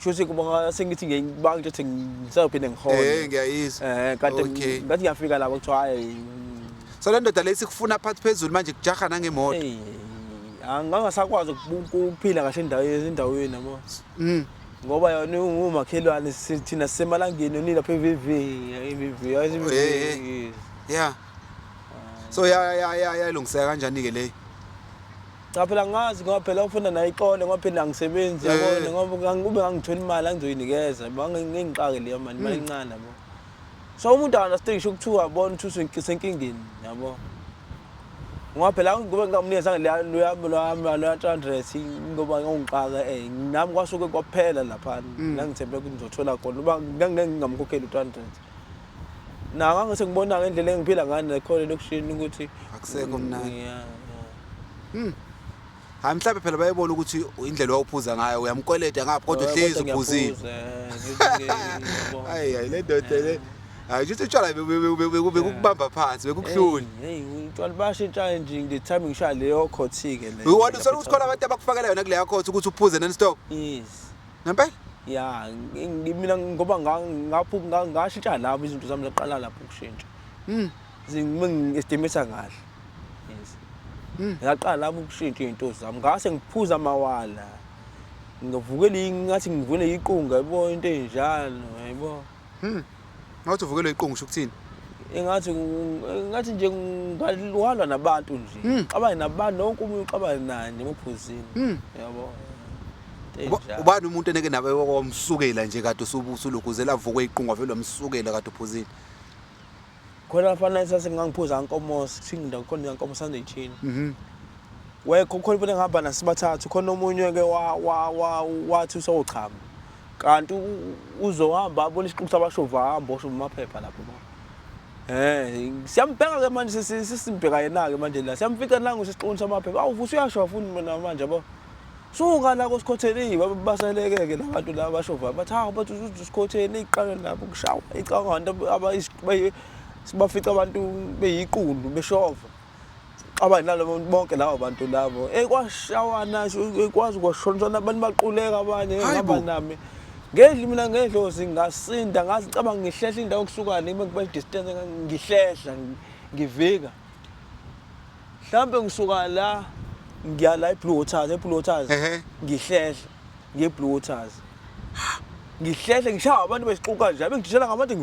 Shothi kuba sengithi ngiyibanga nje ngisaphinde ngihole. Ngiyayizwa. Kanti Okay. ngathi ngiyafika lapho kuthiwa hayi. So le ndoda lesi kufuna phansi phezulu manje kujaha nangemoto. Angangasakwazi ukuphila kahle endaweni yabo. Ngoba yona umakhelwane sithina sisemalangeni yona lapha eVV yazi. Yeah. So yalungiseka kanjani ke le? Cha phela ngazi ngoba phela ufuna nayo iqole ngoba phela ngisebenzi yabona ngoba ngangithola imali angizoyinikeza ngiqake leyo mali encane yabo. So umuntu understand ukuthiwa yabona ukuthi usenkingeni yabo. Ngoba phela ngoba ngamnikeza lo 300 ngoba ngiqaka nami kwasuke kwaphela lapha la ngithembe ukuthi ngizothola khona ngoba ngingamkhokheli u300. Na ngase ngibona ngendlela engiphila ngani nekhole lokushini ukuthi akusekho mnandi. Hayi mhlawumbe phela bayebona ukuthi indlela wawuphuza ngayo uyamkweleta ngapha kodwa uhlezi uphuzile. Hayi le ndoda le. Hayi nje utshwala bekukubamba phansi bekukuhluni. Hey utshwala bashintsha nje ngithami ngishaya leyo khothi ke le. Uwona usola ukuthi khona abantu abakufakela yona kuleya khothi ukuthi uphuze non stop. Yes. Ngempela? Ya mina ngoba ngashintsha lapho izinto zami zaqala lapho ukushintsha. Ngistimisa kahle. Yes. Ngaqala lapho ukushintsha izinto zami ngase ngiphuza amawala. Ngivukela ngathi ngivule iqunga yabo into enjalo yabo. Ngathi uvukele iqungu ukuthini? Ngathi nje ngalwala nabantu nje. Xabane nabantu wonke umuntu uxabane naye emuphuzini. Yabo. Ubani umuntu eneke nawe wamsukela nje kade usulukuzela avuke iqungu avela wamsukela kade uphuzini? Khona fana sasengangiphuza ankomosi singinda khona ankomosi sandeyithini. Wekho khona phela ngihamba nasibathathu khona omunye ke wathi usochama. Kanti uzohamba abona isiqhubu sabashova hamba osho amaphepha lapho. Siyambheka ke manje sisimbheka yena ke manje la siyamfika la ngosiqhuni samaphepha awuvusa uyashova futhi mina manje yabo. Suka la kosikhotheni basaleke ke labantu la bashova bathi hawu bathi usikhotheni iqala lapho kushawa icangana sibafica abantu beyiqundu beshova. Abanye nalabo bonke labo bantu labo kwashawana ekwazi kwashontsana abantu baquleka abanye ngaba nami ngedli mina ngedlozi ngasinda ngazicabanga ngihlehla indawo kusuka nami kuba distance ngihlehla ngivika mhlambe ngisuka la ngiya la eBlue Waters ngihlehla ngeBlue Waters ngihlehla ngishaya abantu besiquka nje bengidishela ngabantu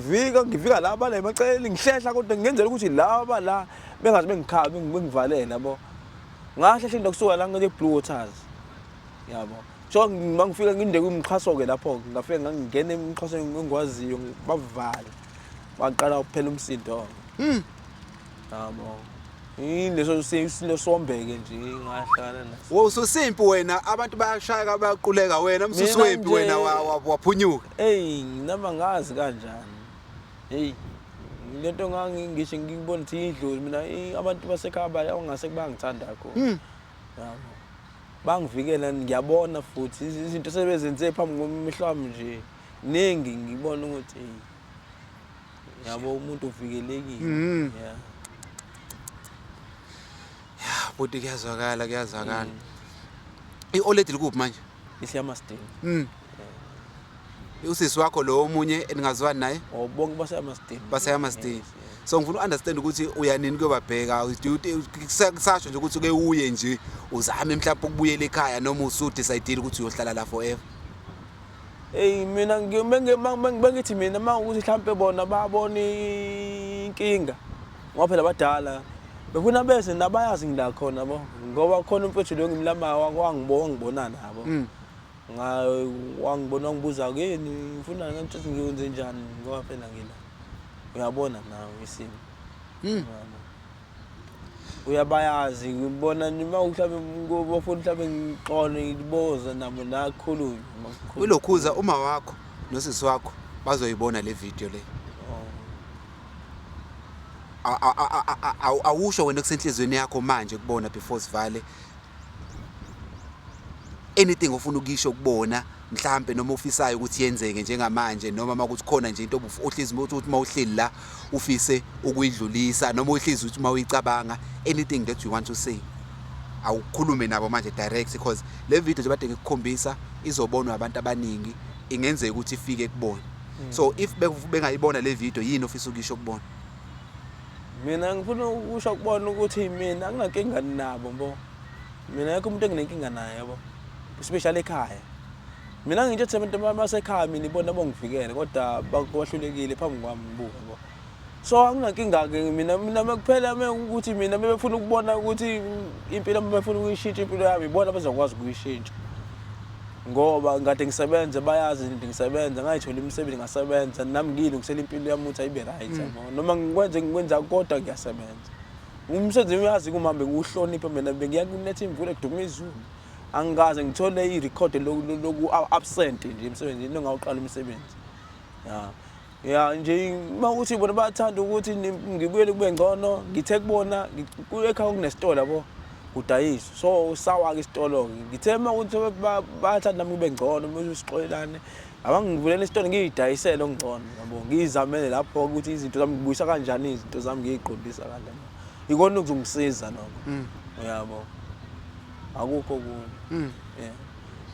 ngivika la bala emaceleni ngihlehla kodwa ngenzela ukuthi laba la bengazi bengikhabe bengivalele yabo ngahlehla indawo kusuka la ngeBlue Waters yabo so mangifika ngindeke umqhaso ke lapho ngafika ngangena emqhasweni engikwaziyo bavala baqala ukuphela umsindo yabo leso silosombeke nje ngahlala naso ususimpi wena abantu bayashaya bayaquleka wena msusiwempi wena waphunyuka nami ngazi kanjani lento ngisho ngibona ukuthi idlozi mina abantu basekhaya awungase kubangithanda kakhulu yabo bangivikela ngiyabona futhi izinto sebezenze phambi komehlo wami nje ningi ngibona ukuthi yabo umuntu uvikelekile Buti kuyazwakala. I-Oledi likuphi manje? Isiyamasdini. Usisi wakho lo omunye eningazwani naye? Bonke baseyamasdini. Baseyamasdini. So ngifuna understand ukuthi uyanini kuyobabheka kusasho nje ukuthi ke uye nje uzame mhlawumbe ukubuyela ekhaya noma usudecide ukuthi uyohlala la forever. Mina ngithi mina mawukuthi mhlawumbe bona babona inkinga ngoba phela abadala befuna bese nabayazi ngila khona yabo ngoba khona umfethu lo ngimlama wangibona nabo wangibona ngibuza kuyini ngifuna ngathi ngiyenze njani ngoba phela ngila uyabona nawe isimo uyabayazi ngibona nima mhlawumbe ngobafuna mhlawumbe ngixone ngiboza nabo nakhulunywa ulokhuza uma wakho nosisi wakho bazoyibona le video le awusho wena kusenhlizweni yakho manje kubona before sivale anything ofuna ukisho kubona mhlambe noma ufisayo ukuthi yenzeke njengamanje noma makuthi khona nje into ohlezi ukuthi mawuhleli la ufise ukuyidlulisa noma uhlezi ukuthi mawuyicabanga anything that you want to say awukhulume nabo manje direct because le video nje bade ngikukhombisa izobonwa abantu abaningi ingenzeka ukuthi ifike kubona so if bengayibona le video yini ofisa ukisho kubona mina ngifuna ukusho kubona ukuthi mina anginankinga nabo mbo mina yakho umuntu enginenkinga naye yabo especially ekhaya mina ngithi abantu basekhaya mina ibona bongivikele kodwa bakwahlulekile phambi kwami ngibuka yabo so anginankinga ke mina kuphela ukuthi mina befuna ukubona ukuthi impilo befuna ukuyishintsha impilo yami ibona bazokwazi ukuyishintsha ngoba ngade ngisebenza bayazi into ngisebenza ngayithola imisebenzi ngasebenza nami ngile ngisela impilo yami ukuthi ayibe right yabo noma ngikwenza kodwa ngiyasebenza umsebenzi uyazi kumambe ngiuhlonipha mina bengiya kunethi imvula eduma izulu angikaze ngithole irecord loku absent nje emsebenzini ngawuqala umsebenzi ya nje mawuthi bona bayathanda ukuthi ngibuyele kube ngcono ngithe kubona ekhaya kunesitolo yabo kudayiswa so sawa ke isitolo ngithema ukuthi bayathanda nami kube ngcono musixolelane abangivulela isitolo ngiyidayisele ongcono yabo ngizamele lapho ukuthi izinto zami ngibuyisa kanjani izinto zami ngiyiqondisa kanjani ikona ukuzungisiza noko yabo akukho kunye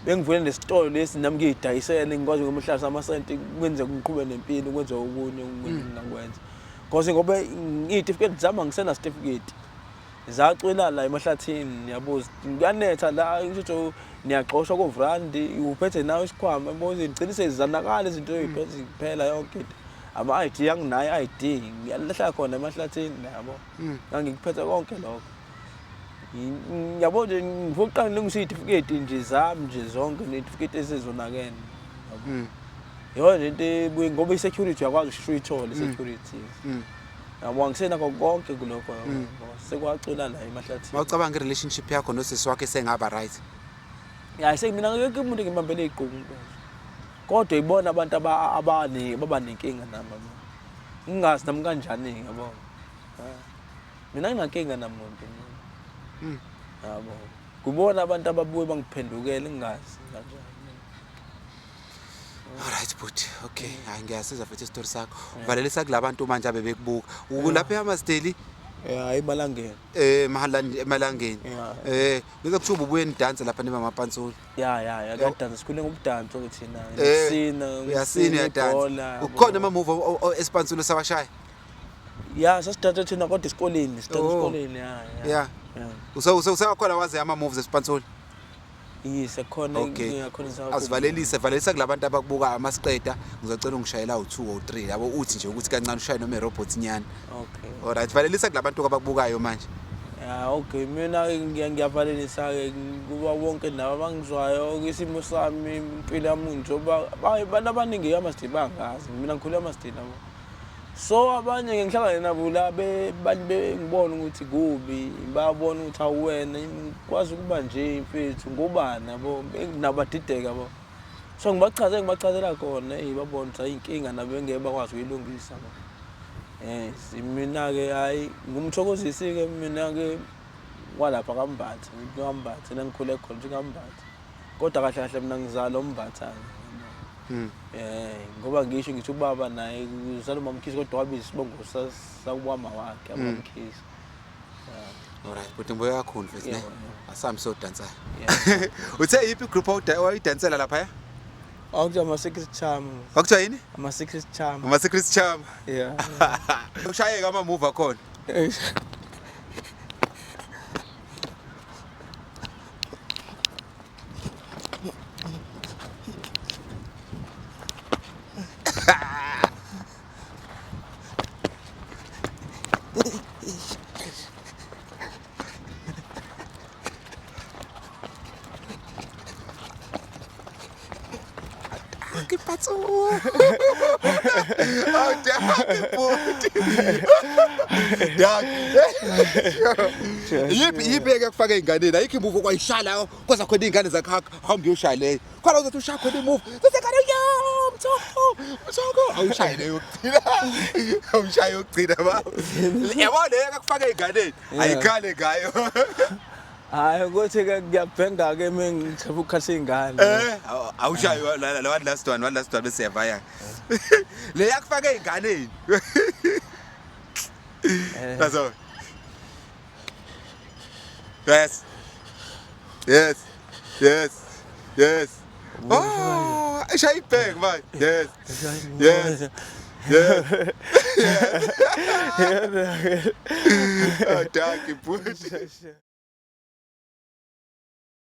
bengivule nesitolo lesi nami ngiyidayisele ngikwazi ngomhlahla amasenti kwenze ngiqhube nempilo kwenze okunye ngingakwenza because ngoba icertificate zami ngisena certificate zacwela la emahlathini yabo ngiyanetha la ukuthi niyaxoshwa ko vrandi uphethe nawe isikhwama mboze ngicilise izanakala izinto eziphethe kuphela yonke into ama ID yanginayo ID ngiyalahla khona emahlathini yabo ngangikuphethe konke lokho yabo nje ngifoqala ngisicertificate nje zami nje zonke certificate ezizonakene yabo into ebuye ngoba isecurity yakwazi ushushu uyithole security yabo ngisena konke kulokho sekwacula la emahlathini mawucabanga irelationship yakho nosisi wakhe sengaba right ya sengimina ngeke umuntu ngibambele iqhubu kodwa ibona abantu baba nenkinga nami ngingazi nami kanjani yabo mina nginankinga namuntu yabo kubona abantu ababuye bangiphendukele ngingazi kanjani alright but okay hayi ngiyasiza futhi story sakho uvalelisa kulabantu manje abebekubuka ukulapha eMasteli emalangeni emalangeni ngizokushuba ubuye nidanse lapha nemamapansula ya kadansa sikhule ngokudansa ukuthi thina uyasina yadansa ukhona ama-move esipansula sawashaya ya sasidatha thina kodwa esikoleni esikoleni ya usewakhona wazi ama-moves esipansula sekhona ngiyakhona asivalelisa kulabantu abakubuka amasiqeda ngizocela ungishayela u2 or 3 yabo uthi nje ukuthi kancane ushaye noma irobot nyana okay alright valelisa kulabantu abakubukayo manje okay mina ngiyavalelisa kuba wonke nabo abangizwayo isimo sami impilo yami njoba abantu abaningi amasidi bangazi mina ngikhuluma amasidi nabo so abanye ngihlangana nabo la ngibona ukuthi kubi bayabona ukuthi awuwena kwazi ukuba nje imfethu ngobani yabo nabadideka yabo so ngibachazela khona babona ukuthi ayinkinga nabo engeke bakwazi ukuyilungisa mina ke hayi ngumthokozisi ke mina ke walapha kaMbatha nangikhule khona njengaMbatha kodwa kahle kahle mina ngizala uMbatha ngoba ngisho ngithi ubaba naye uzalwa uMamkhisi kodwa wabiza isibongo sakubama wakhe uMamkhisi alright but ngibona kakhulu mfethu ne asami so dansa uthe yipi group oyidansela lapha awuthi ama-secret charm kwakuthiwa yini ama-secret charm ama-secret charm ushayeka ama-move akhona Kipatso. Oh, yibheke kufaka einganeni ayikho imove okwayishala kwaza khona ingane zakho hamba uyoshaya leyo khona uzothi ushaya khona imove sesengane yom Mthoko awushaye yokugcina. Awushaye yokugcina baba. Yabo le akufaka ezinganeni. Ayikhale ngayo. Hayi ukuthi ke ngiyabhenga ke mengithaba ukukhatha izingane. Awushaye la last one bese yavaya. Le yakufaka ezinganeni. That's all. Yes. Oh, shaya ibhek man. Yes. Oh, dark,